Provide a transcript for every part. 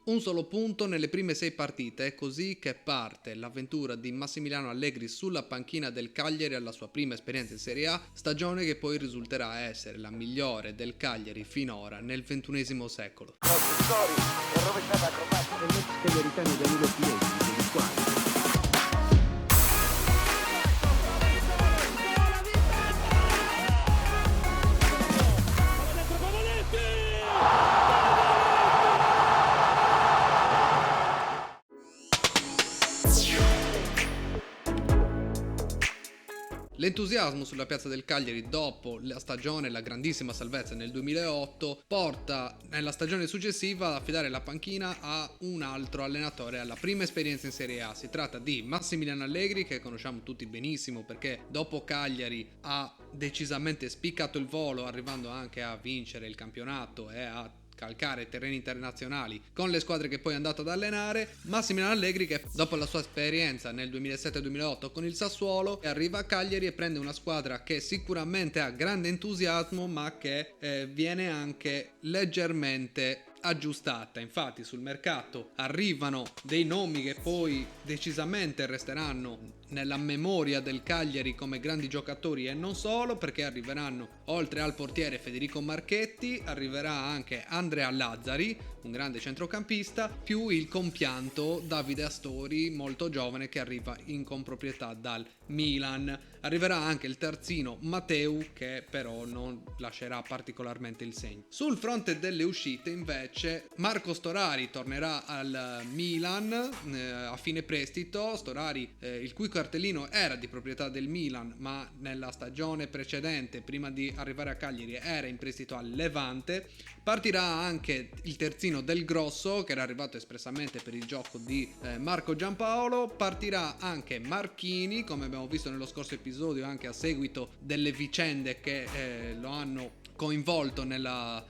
Un solo punto nelle prime 6 partite, è così che parte l'avventura di Massimiliano Allegri sulla panchina del Cagliari alla sua prima esperienza in Serie A, stagione che poi risulterà essere la migliore del Cagliari finora nel XXI secolo. L'entusiasmo sulla piazza del Cagliari dopo la stagione e la grandissima salvezza nel 2008 porta nella stagione successiva ad affidare la panchina a un altro allenatore alla prima esperienza in Serie A. Si tratta di Massimiliano Allegri, che conosciamo tutti benissimo perché dopo Cagliari ha decisamente spiccato il volo, arrivando anche a vincere il campionato e a calcare terreni internazionali con le squadre che poi è andato ad allenare. Massimiliano Allegri, che dopo la sua esperienza nel 2007-2008 con il Sassuolo arriva a Cagliari e prende una squadra che sicuramente ha grande entusiasmo, ma che viene anche leggermente aggiustata. Infatti sul mercato arrivano dei nomi che poi decisamente resteranno nella memoria del Cagliari come grandi giocatori, e non solo, perché arriveranno, oltre al portiere Federico Marchetti, arriverà anche Andrea Lazzari, un grande centrocampista, più il compianto Davide Astori, molto giovane, che arriva in comproprietà dal Milan. Arriverà anche il terzino Matteu, che però non lascerà particolarmente il segno. Sul fronte delle uscite invece Marco Storari tornerà al Milan a fine prestito. Storari, il cui cartellino era di proprietà del Milan, ma nella stagione precedente, prima di arrivare a Cagliari, era in prestito al Levante. Partirà anche il terzino Del Grosso, che era arrivato espressamente per il gioco di Marco Giampaolo. Partirà anche Marchini, come abbiamo visto nello scorso episodio, anche a seguito delle vicende che lo hanno coinvolto nella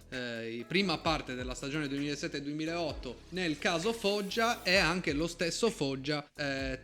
prima parte della stagione 2007-2008 nel caso Foggia, e anche lo stesso Foggia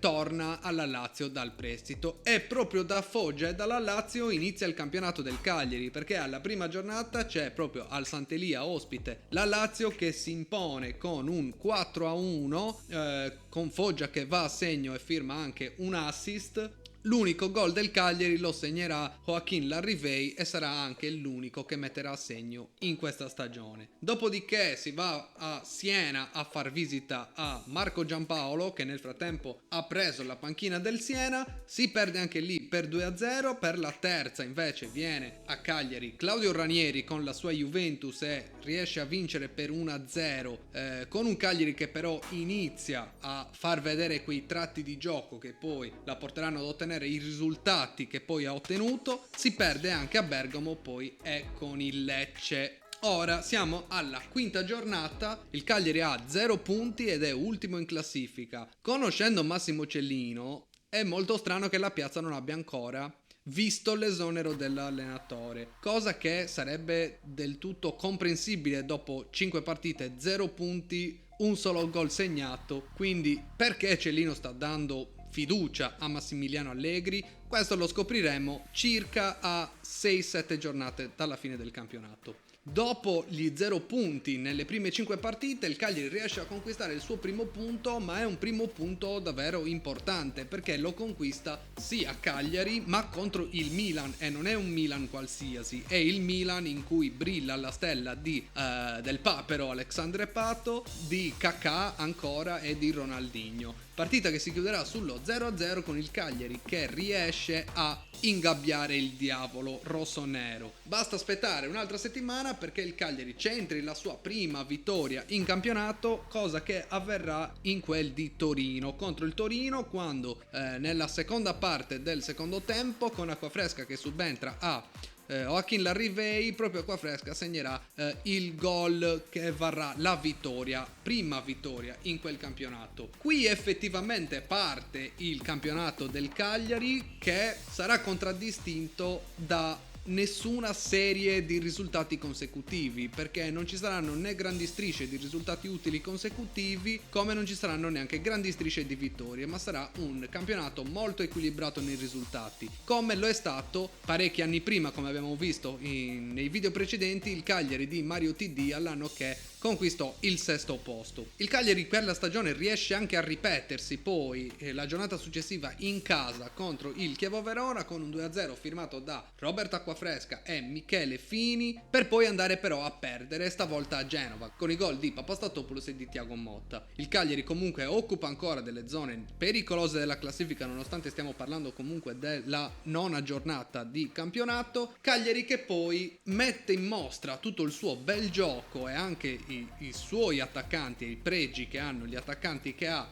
torna alla Lazio dal prestito, e proprio da Foggia e dalla Lazio inizia il campionato del Cagliari, perché alla prima giornata c'è proprio al Sant'Elia ospite la Lazio che si impone con un 4-1 con Foggia che va a segno e firma anche un assist. L'unico gol del Cagliari lo segnerà Joaquin Larrivei e sarà anche l'unico che metterà a segno in questa stagione. Dopodiché si va a Siena a far visita a Marco Giampaolo, che nel frattempo ha preso la panchina del Siena. Si perde anche lì per 2-0. Per la terza invece viene a Cagliari Claudio Ranieri con la sua Juventus e riesce a vincere per 1-0 con un Cagliari che però inizia a far vedere quei tratti di gioco che poi la porteranno ad ottenere i risultati che poi ha ottenuto. Si perde anche a Bergamo poi e con il Lecce. Ora siamo alla quinta giornata, il Cagliari ha 0 punti ed è ultimo in classifica. Conoscendo Massimo Cellino è molto strano che la piazza non abbia ancora visto l'esonero dell'allenatore, cosa che sarebbe del tutto comprensibile dopo 5 partite, 0 punti, un solo gol segnato. Quindi perché Cellino sta dando fiducia a Massimiliano Allegri? Questo lo scopriremo circa a 6-7 giornate dalla fine del campionato. Dopo gli 0 punti nelle prime 5 partite, il Cagliari riesce a conquistare il suo primo punto, ma è un primo punto davvero importante perché lo conquista sì a Cagliari, ma contro il Milan, e non è un Milan qualsiasi, è il Milan in cui brilla la stella di del papero Alexandre Pato, di Kaká ancora e di Ronaldinho. Partita che si chiuderà sullo 0-0 con il Cagliari che riesce a ingabbiare il diavolo rossonero. Basta aspettare un'altra settimana perché il Cagliari centri la sua prima vittoria in campionato, cosa che avverrà in quel di Torino, contro il Torino, quando nella seconda parte del secondo tempo, con Acquafresca che subentra a Joaquin Larrivei, proprio Acquafresca segnerà il gol che varrà la vittoria, prima vittoria in quel campionato. Qui effettivamente parte il campionato del Cagliari, che sarà contraddistinto da nessuna serie di risultati consecutivi, perché non ci saranno né grandi strisce di risultati utili consecutivi, come non ci saranno neanche grandi strisce di vittorie, ma sarà un campionato molto equilibrato nei risultati, come lo è stato parecchi anni prima, come abbiamo visto nei video precedenti, il Cagliari di Mario TD all'anno che conquistò il sesto posto. Il Cagliari per la stagione riesce anche a ripetersi poi la giornata successiva in casa contro il Chievo Verona con un 2-0 firmato da Robert Acquafresca e Michele Fini, per poi andare però a perdere stavolta a Genova con i gol di Papastatopoulos e di Thiago Motta. Il Cagliari comunque occupa ancora delle zone pericolose della classifica, nonostante stiamo parlando comunque della nona giornata di campionato. Cagliari che poi mette in mostra tutto il suo bel gioco e anche i suoi attaccanti e i pregi che hanno gli attaccanti che ha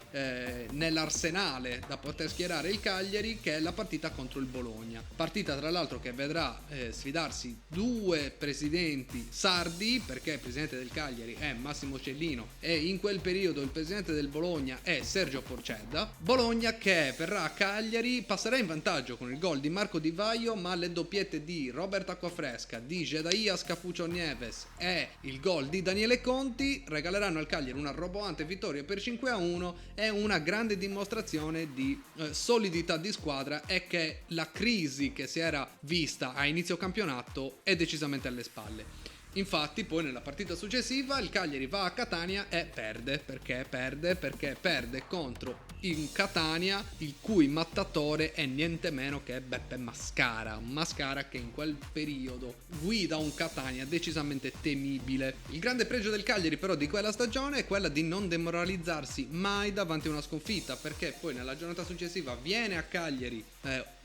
nell'arsenale da poter schierare il Cagliari, che è la partita contro il Bologna. Partita tra l'altro che vedrà sfidarsi due presidenti sardi, perché il presidente del Cagliari è Massimo Cellino e in quel periodo il presidente del Bologna è Sergio Porcedda. Bologna che verrà a Cagliari, passerà in vantaggio con il gol di Marco Di Vaio, ma le doppiette di Robert Acquafresca, di Jedaias Capucho Nieves e il gol di Daniele Conti regaleranno al Cagliari una roboante vittoria per 5-1 e una grande dimostrazione di solidità di squadra, e che la crisi che si era vista a inizio campionato è decisamente alle spalle. Infatti poi nella partita successiva il Cagliari va a Catania e perde. Perché perde contro il Catania, il cui mattatore è niente meno che Beppe Mascara. Un Mascara che in quel periodo guida un Catania decisamente temibile. Il grande pregio del Cagliari però di quella stagione è quella di non demoralizzarsi mai davanti a una sconfitta, perché poi nella giornata successiva viene a Cagliari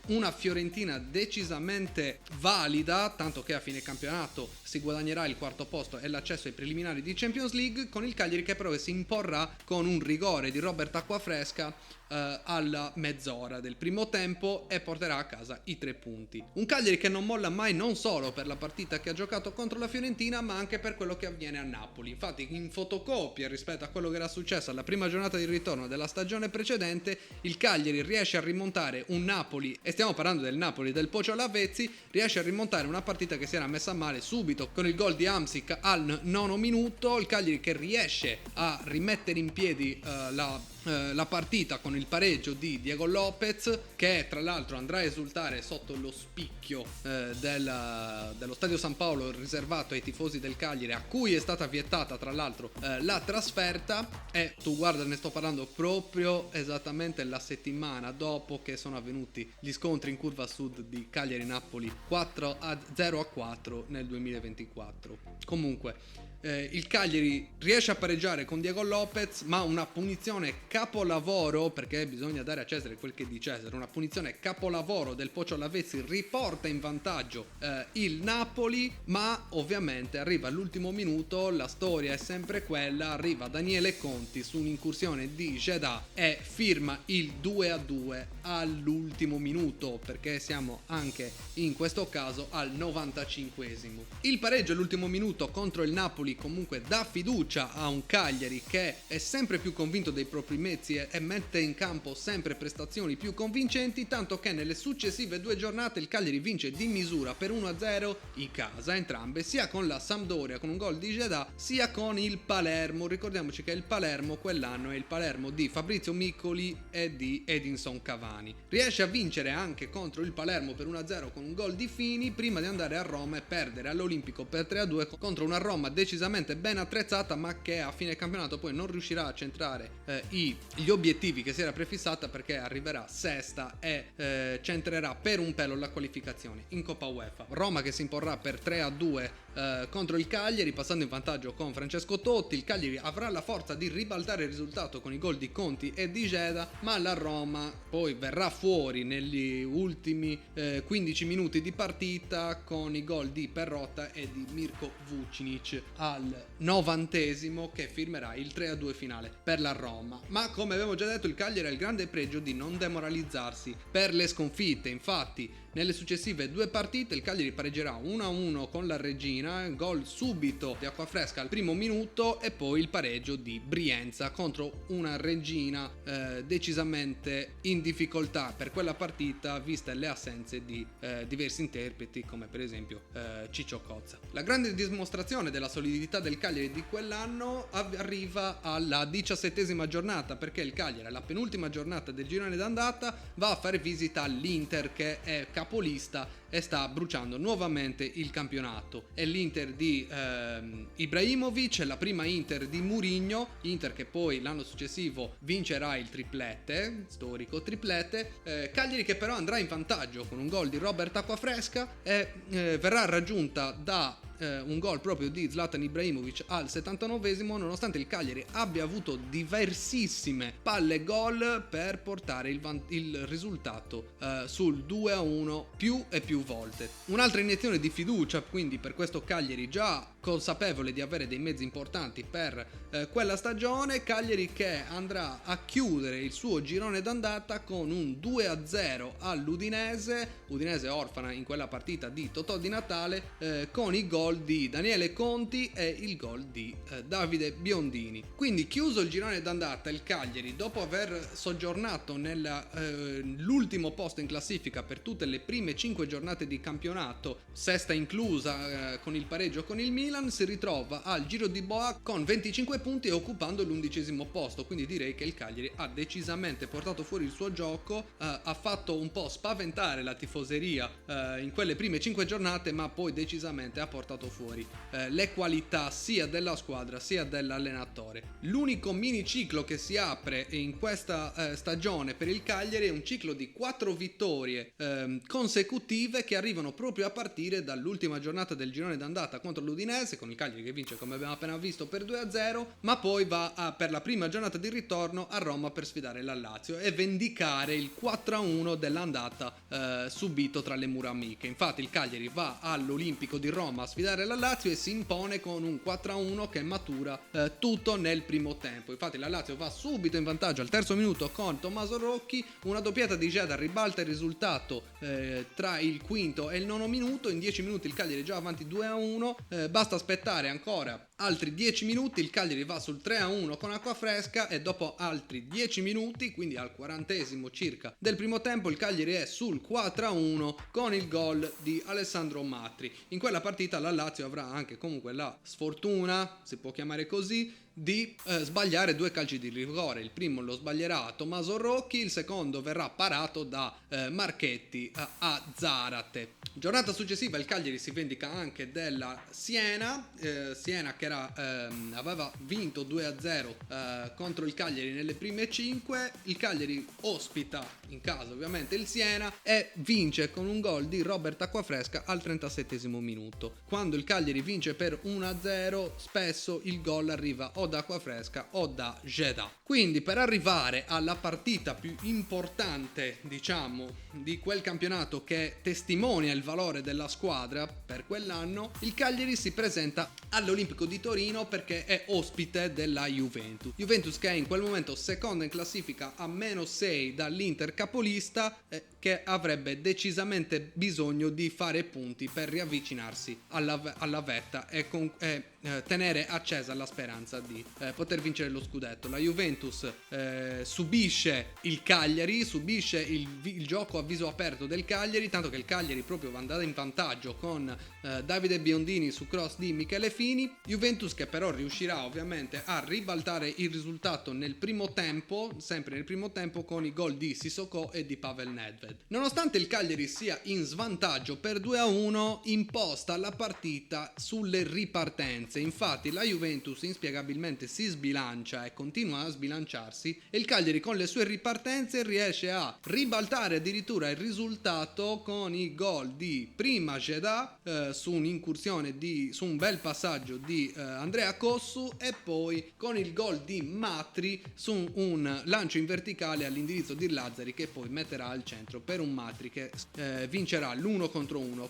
una Fiorentina decisamente valida, tanto che a fine campionato si guadagnerà il quarto posto e l'accesso ai preliminari di Champions League, con il Cagliari che però si imporrà con un rigore di Robert Acquafresca alla mezz'ora del primo tempo e porterà a casa i 3 punti. Un Cagliari che non molla mai, non solo per la partita che ha giocato contro la Fiorentina, ma anche per quello che avviene a Napoli. Infatti in fotocopia rispetto a quello che era successo alla prima giornata di ritorno della stagione precedente, il Cagliari riesce a rimontare un Napoli, e stiamo parlando del Napoli del Pocio Lavezzi, riesce a rimontare una partita che si era messa male subito con il gol di Hamsik al 9° minuto. Il Cagliari che riesce a rimettere in piedi la partita con il pareggio di Diego Lopez, che tra l'altro andrà a esultare sotto lo spicchio dello Stadio San Paolo riservato ai tifosi del Cagliari, a cui è stata vietata tra l'altro la trasferta. E tu guarda, ne sto parlando proprio esattamente la settimana dopo che sono avvenuti gli scontri in curva sud di Cagliari-Napoli 0-4 nel 2024. Comunque il Cagliari riesce a pareggiare con Diego Lopez, ma una punizione capolavoro, perché bisogna dare a Cesare quel che è di Cesare, una punizione capolavoro del Pocio Lavezzi riporta in vantaggio il Napoli, ma ovviamente arriva all'ultimo minuto, la storia è sempre quella, arriva Daniele Conti su un'incursione di Jeddah e firma il 2-2 all'ultimo minuto, perché siamo anche in questo caso al 95esimo. Il pareggio all'ultimo minuto contro il Napoli comunque dà fiducia a un Cagliari che è sempre più convinto dei propri mezzi e mette in campo sempre prestazioni più convincenti, tanto che nelle successive 2 giornate il Cagliari vince di misura per 1-0 in casa, entrambe, sia con la Sampdoria con un gol di Jeddah, sia con il Palermo. Ricordiamoci che il Palermo quell'anno è il Palermo di Fabrizio Miccoli e di Edinson Cavani. Riesce a vincere anche contro il Palermo per 1-0 con un gol di Fini, prima di andare a Roma e perdere all'Olimpico per 3-2 contro una Roma decisamente ben attrezzata, ma che a fine campionato poi non riuscirà a centrare gli obiettivi che si era prefissata, perché arriverà sesta e centrerà per un pelo la qualificazione in Coppa UEFA. Roma che si imporrà per 3-2 contro il Cagliari, passando in vantaggio con Francesco Totti. Il Cagliari avrà la forza di ribaltare il risultato con i gol di Conti e di Jeddah, ma la Roma poi verrà fuori negli ultimi 15 minuti di partita con i gol di Perrotta e di Mirko Vucinic al 90esimo, che firmerà il 3-2 finale per la Roma. Ma come avevo già detto, il Cagliari ha il grande pregio di non demoralizzarsi per le sconfitte. Infatti nelle successive 2 partite il Cagliari pareggerà 1-1 con la Reggina, gol subito di Acquafresca al primo minuto, e poi il pareggio di Brienza contro una Reggina decisamente in difficoltà per quella partita, viste le assenze di diversi interpreti come per esempio Ciccio Cozza. La grande dimostrazione della solidità del Cagliari di quell'anno arriva alla 17esima giornata, perché il Cagliari alla penultima giornata del girone d'andata va a fare visita all'Inter, che è capolista e sta bruciando nuovamente il campionato. È l'Inter di Ibrahimovic, è la prima Inter di Mourinho, Inter che poi l'anno successivo vincerà il triplete, storico triplete, Cagliari che però andrà in vantaggio con un gol di Robert Acquafresca e verrà raggiunta da un gol proprio di Zlatan Ibrahimovic al 79esimo, nonostante il Cagliari abbia avuto diversissime palle gol per portare il risultato sul 2-1 più e più volte. Un'altra iniezione di fiducia quindi per questo Cagliari, già consapevole di avere dei mezzi importanti per quella stagione. Cagliari che andrà a chiudere il suo girone d'andata con un 2-0 all'Udinese, Udinese orfana in quella partita di Totò Di Natale, con i gol di Daniele Conti e il gol di Davide Biondini. Quindi chiuso il girone d'andata, il Cagliari, dopo aver soggiornato nell'ultimo posto in classifica per tutte le prime 5 giornate di campionato, sesta inclusa con il pareggio con il Milan, si ritrova al Giro di Boa con 25 punti e occupando l'11° posto. Quindi direi che il Cagliari ha decisamente portato fuori il suo gioco, ha fatto un po' spaventare la tifoseria in quelle prime 5 giornate, ma poi decisamente ha portato fuori le qualità sia della squadra sia dell'allenatore. L'unico mini ciclo che si apre in questa stagione per il Cagliari è un ciclo di 4 vittorie consecutive che arrivano proprio a partire dall'ultima giornata del girone d'andata contro l'Udinese, con il Cagliari che vince, come abbiamo appena visto, per 2-0, ma poi va per la prima giornata di ritorno a Roma per sfidare la Lazio e vendicare il 4-1 dell'andata subito tra le mura amiche. Infatti il Cagliari va all'Olimpico di Roma a sfidare la Lazio e si impone con un 4-1 che matura tutto nel primo tempo. Infatti la Lazio va subito in vantaggio al terzo minuto con Tommaso Rocchi, una doppiata di Gedda ribalta il risultato tra il quinto e il nono minuto. In 10 minuti il Cagliari è già avanti 2-1, basta aspettare ancora altri 10 minuti, il Cagliari va sul 3-1 con Acquafresca e dopo altri 10 minuti, quindi al 40esimo circa del primo tempo, il Cagliari è sul 4-1 con il gol di Alessandro Matri. In quella partita la Lazio avrà anche comunque la sfortuna, si può chiamare così, di sbagliare 2 calci di rigore. Il primo lo sbaglierà Tommaso Rocchi, il secondo verrà parato da Marchetti a Zarate. Giornata successiva il Cagliari si vendica anche della Siena, Siena che aveva vinto 2-0 contro il Cagliari nelle prime 5. Il Cagliari ospita in casa ovviamente il Siena e vince con un gol di Robert Acquafresca al 37esimo minuto. Quando il Cagliari vince per 1-0 spesso il gol arriva o da Acquafresca o da Gedda. Quindi per arrivare alla partita più importante, diciamo, di quel campionato che testimonia il valore della squadra per quell'anno, il Cagliari si presenta all'Olimpico di Torino perché è ospite della Juventus che è in quel momento seconda in classifica a -6 dall'Inter capolista, che avrebbe decisamente bisogno di fare punti per riavvicinarsi alla vetta e tenere accesa la speranza di poter vincere lo scudetto. La Juventus subisce il Cagliari, subisce il gioco a viso aperto del Cagliari, tanto che il Cagliari proprio va andare in vantaggio con Davide Biondini su cross di Michele Fini. Juventus che però riuscirà ovviamente a ribaltare il risultato nel primo tempo, sempre nel primo tempo, con i gol di Sissoko e di Pavel Nedved. Nonostante il Cagliari sia in svantaggio per 2-1, imposta la partita sulle ripartenze. Infatti la Juventus inspiegabilmente si sbilancia e continua a sbilanciarsi e il Cagliari con le sue ripartenze riesce a ribaltare addirittura il risultato con i gol di prima Gedda su un'incursione su un bel passaggio di Andrea Cossu e poi con il gol di Matri su un lancio in verticale all'indirizzo di Lazzari che poi metterà al centro per un Matri che vincerà l'1 contro 1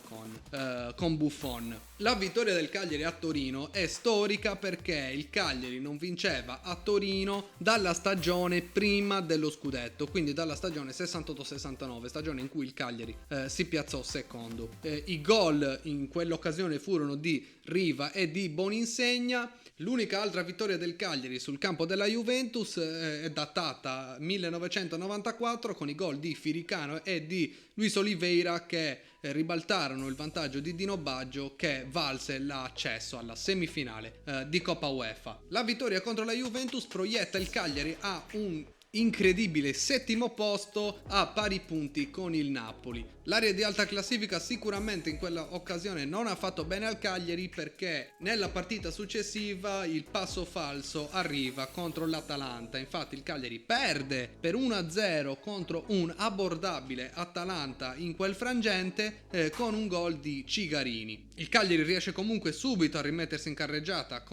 con Buffon. La vittoria del Cagliari a Torino è storica perché il Cagliari non vinceva a Torino dalla stagione prima dello scudetto, quindi dalla stagione 68-69, stagione in cui il Cagliari si piazzò secondo. I gol in quell'occasione furono di Riva e di Boninsegna. L'unica altra vittoria del Cagliari sul campo della Juventus è datata 1994 con i gol di Firicano e di Luis Oliveira che ribaltarono il vantaggio di Dino Baggio che valse l'accesso alla semifinale di Coppa UEFA. La vittoria contro la Juventus proietta il Cagliari a un incredibile settimo posto a pari punti con il Napoli. L'area di alta classifica sicuramente in quella occasione non ha fatto bene al Cagliari, perché nella partita successiva il passo falso arriva contro l'Atalanta. Infatti il Cagliari perde per 1-0 contro un abbordabile Atalanta in quel frangente con un gol di Cigarini. Il Cagliari riesce comunque subito a rimettersi in carreggiata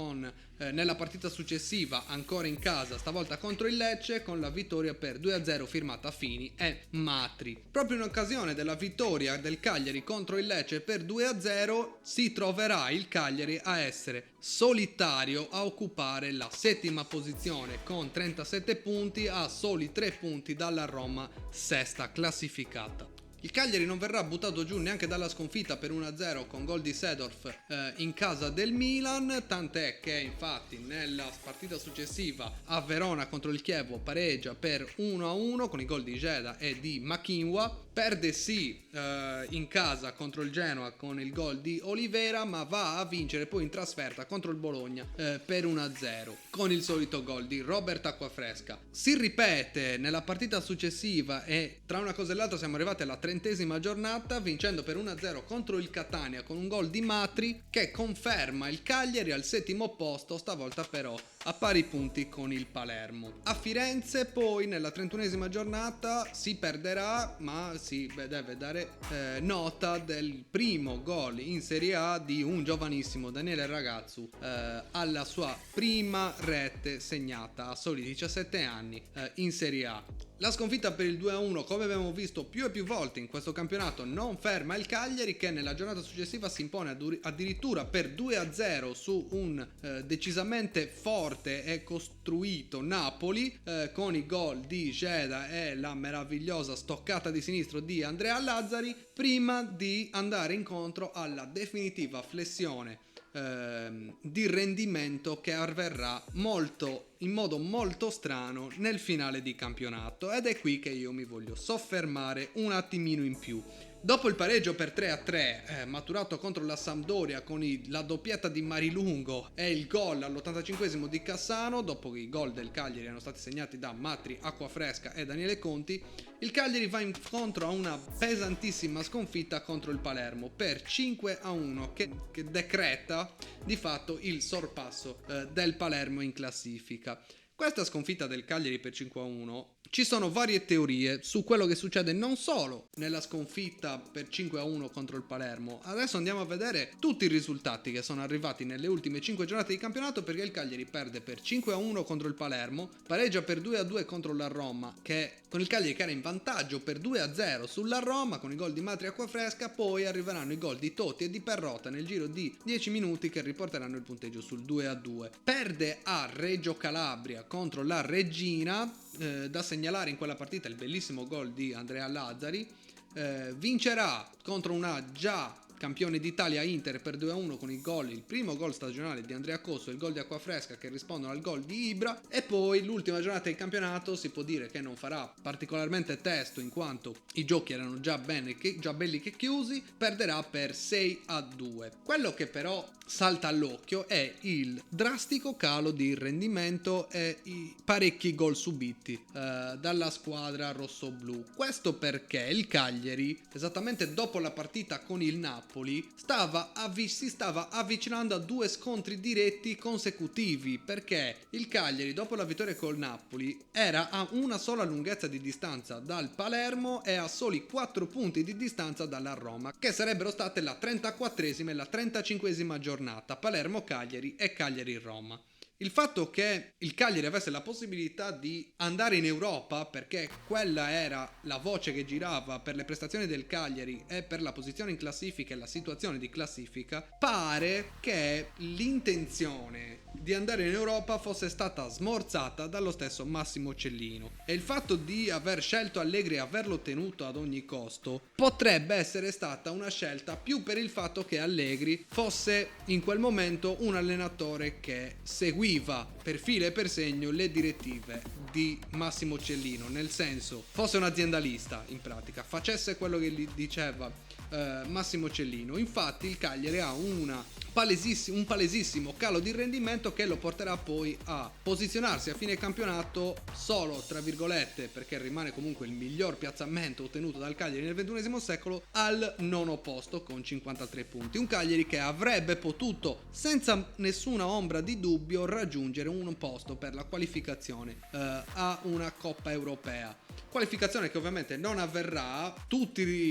nella partita successiva, ancora in casa, stavolta contro il Lecce, con la vittoria per 2-0 firmata Fini e Matri. Proprio in occasione della vittoria del Cagliari contro il Lecce per 2-0 si troverà il Cagliari a essere solitario a occupare la settima posizione con 37 punti, a soli 3 punti dalla Roma, sesta classificata. Il Cagliari non verrà buttato giù neanche dalla sconfitta per 1-0 con gol di Seedorf in casa del Milan, tant'è che infatti nella partita successiva a Verona contro il Chievo pareggia per 1-1 con i gol di Geda e di Makinwa. Perde sì in casa contro il Genoa con il gol di Olivera, ma va a vincere poi in trasferta contro il Bologna per 1-0 con il solito gol di Robert Acquafresca. Si ripete nella partita successiva e tra una cosa e l'altra siamo arrivati alla 30ª giornata, vincendo per 1-0 contro il Catania con un gol di Matri che conferma il Cagliari al settimo posto, stavolta però a pari punti con il Palermo. A Firenze poi nella 31ª giornata si perderà, ma si deve dare nota del primo gol in Serie A di un giovanissimo Daniele Ragazzu alla sua prima rete segnata a soli 17 anni in Serie A. La sconfitta per il 2-1, come abbiamo visto più e più volte in questo campionato, non ferma il Cagliari, che nella giornata successiva si impone addirittura per 2-0 su un decisamente forte e costruito Napoli, con i gol di Geda e la meravigliosa stoccata di sinistro di Andrea Lazzari, prima di andare incontro alla definitiva flessione di rendimento che avverrà in modo molto strano nel finale di campionato, ed è qui che io mi voglio soffermare un attimino in più. Dopo il pareggio per 3-3 maturato contro la Sampdoria con la doppietta di Marilungo e il gol all'85esimo di Cassano, dopo che i gol del Cagliari erano stati segnati da Matri, Acquafresca e Daniele Conti, il Cagliari va incontro a una pesantissima sconfitta contro il Palermo per 5-1 che decreta di fatto il sorpasso del Palermo in classifica. Questa sconfitta del Cagliari per 5-1, ci sono varie teorie su quello che succede non solo nella sconfitta per 5-1 contro il Palermo. Adesso andiamo a vedere tutti i risultati che sono arrivati nelle ultime 5 giornate di campionato, perché il Cagliari perde per 5-1 contro il Palermo, pareggia per 2-2 contro la Roma, con il Cagliari che era in vantaggio per 2-0 sulla Roma con i gol di Matri e Acquafresca. Poi arriveranno i gol di Totti e di Perrotta nel giro di 10 minuti che riporteranno il punteggio sul 2-2. Perde a Reggio Calabria contro la Reggina, da segnalare in quella partita il bellissimo gol di Andrea Lazzari. Vincerà contro una già campione d'Italia Inter per 2-1 con il primo gol stagionale di Andrea Cosso e il gol di Acquafresca che rispondono al gol di Ibra. E poi l'ultima giornata di campionato si può dire che non farà particolarmente testo, in quanto i giochi erano già belli che chiusi. Perderà per 6-2. Quello che però salta all'occhio è il drastico calo di rendimento e i parecchi gol subiti dalla squadra rossoblù. Questo perché il Cagliari, esattamente dopo la partita con il Napoli, si stava avvicinando a 2 scontri diretti consecutivi, perché il Cagliari dopo la vittoria col Napoli era a una sola lunghezza di distanza dal Palermo e a soli 4 punti di distanza dalla Roma, che sarebbero state la 34esima e la 35esima giornata, Palermo-Cagliari e Cagliari-Roma. Il fatto che il Cagliari avesse la possibilità di andare in Europa, perché quella era la voce che girava per le prestazioni del Cagliari e per la posizione in classifica e la situazione di classifica, pare che l'intenzione di andare in Europa fosse stata smorzata dallo stesso Massimo Cellino, e il fatto di aver scelto Allegri e averlo tenuto ad ogni costo potrebbe essere stata una scelta più per il fatto che Allegri fosse in quel momento un allenatore che seguiva per filo e per segno le direttive di Massimo Cellino, nel senso fosse un aziendalista, in pratica facesse quello che gli diceva Massimo Cellino. Infatti il Cagliari ha un palesissimo calo di rendimento che lo porterà poi a posizionarsi a fine campionato solo, tra virgolette, perché rimane comunque il miglior piazzamento ottenuto dal Cagliari nel XXI secolo, al nono posto con 53 punti. Un Cagliari che avrebbe potuto senza nessuna ombra di dubbio raggiungere un posto per la qualificazione a una Coppa Europea. Qualificazione che ovviamente non avverrà.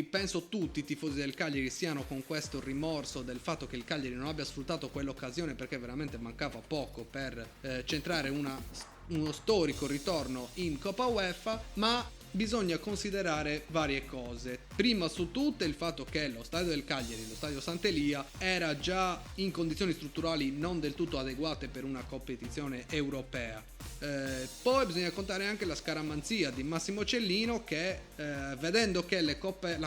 Penso tutti i tifosi del Cagliari siano con questo rimorso del fatto che il Cagliari non abbia sfruttato quell'occasione, perché veramente mancava poco per centrare uno storico ritorno in Coppa UEFA, ma bisogna considerare varie cose. Prima su tutte il fatto che lo stadio del Cagliari, lo stadio Sant'Elia, era già in condizioni strutturali non del tutto adeguate per una competizione europea. Poi bisogna contare anche la scaramanzia di Massimo Cellino che vedendo che la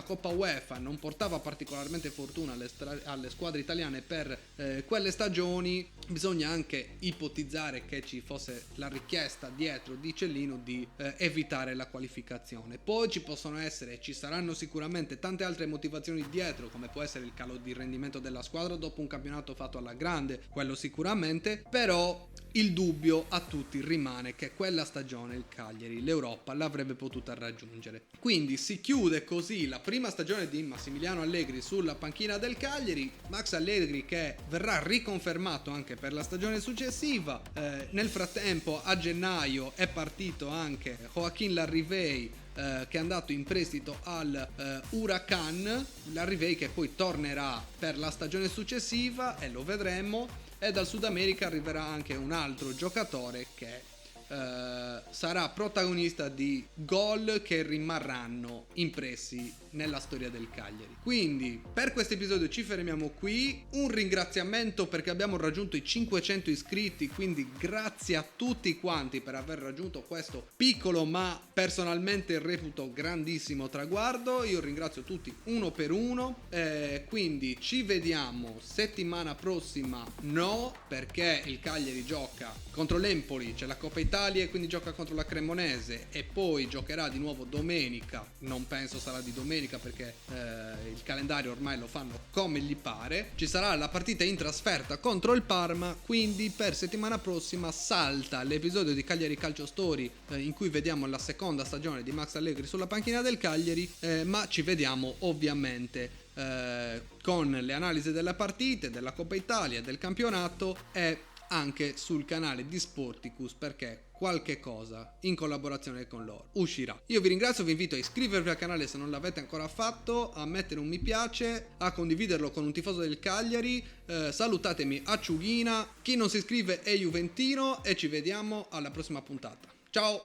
Coppa UEFA non portava particolarmente fortuna alle squadre italiane per quelle stagioni, bisogna anche ipotizzare che ci fosse la richiesta dietro di Cellino di evitare la qualificazione. Poi ci saranno sicuramente tante altre motivazioni dietro, come può essere il calo di rendimento della squadra dopo un campionato fatto alla grande, quello sicuramente, però il dubbio a tutti rimane che quella stagione il Cagliari l'Europa l'avrebbe potuta raggiungere. Quindi si chiude così la prima stagione di Massimiliano Allegri sulla panchina del Cagliari. Max Allegri che verrà riconfermato anche per la stagione successiva. Nel frattempo a gennaio è partito anche Joaquín Larrivei, che è andato in prestito al Huracan. Larrivei che poi tornerà per la stagione successiva e lo vedremo. E dal Sud America arriverà anche un altro giocatore che sarà protagonista di gol che rimarranno impressi nella storia del Cagliari. Quindi per questo episodio ci fermiamo qui. Un ringraziamento perché abbiamo raggiunto i 500 iscritti, quindi grazie a tutti quanti per aver raggiunto questo piccolo ma personalmente reputo grandissimo traguardo. Io ringrazio tutti uno per uno, quindi ci vediamo settimana prossima, no, perché il Cagliari gioca contro l'Empoli, c'è la Coppa Italia e quindi gioca contro la Cremonese e poi giocherà di nuovo domenica. Non penso sarà di domenica perché il calendario ormai lo fanno come gli pare. Ci sarà la partita in trasferta contro il Parma, quindi per settimana prossima salta l'episodio di Cagliari Calcio Story in cui vediamo la seconda stagione di Max Allegri sulla panchina del Cagliari, ma ci vediamo ovviamente con le analisi delle partite, della Coppa Italia, del campionato e anche sul canale di Sporticus, perché qualche cosa in collaborazione con loro uscirà. Io vi ringrazio, vi invito a iscrivervi al canale se non l'avete ancora fatto, a mettere un mi piace, a condividerlo con un tifoso del Cagliari, salutatemi a Ciughina, chi non si iscrive è Juventino e ci vediamo alla prossima puntata. Ciao!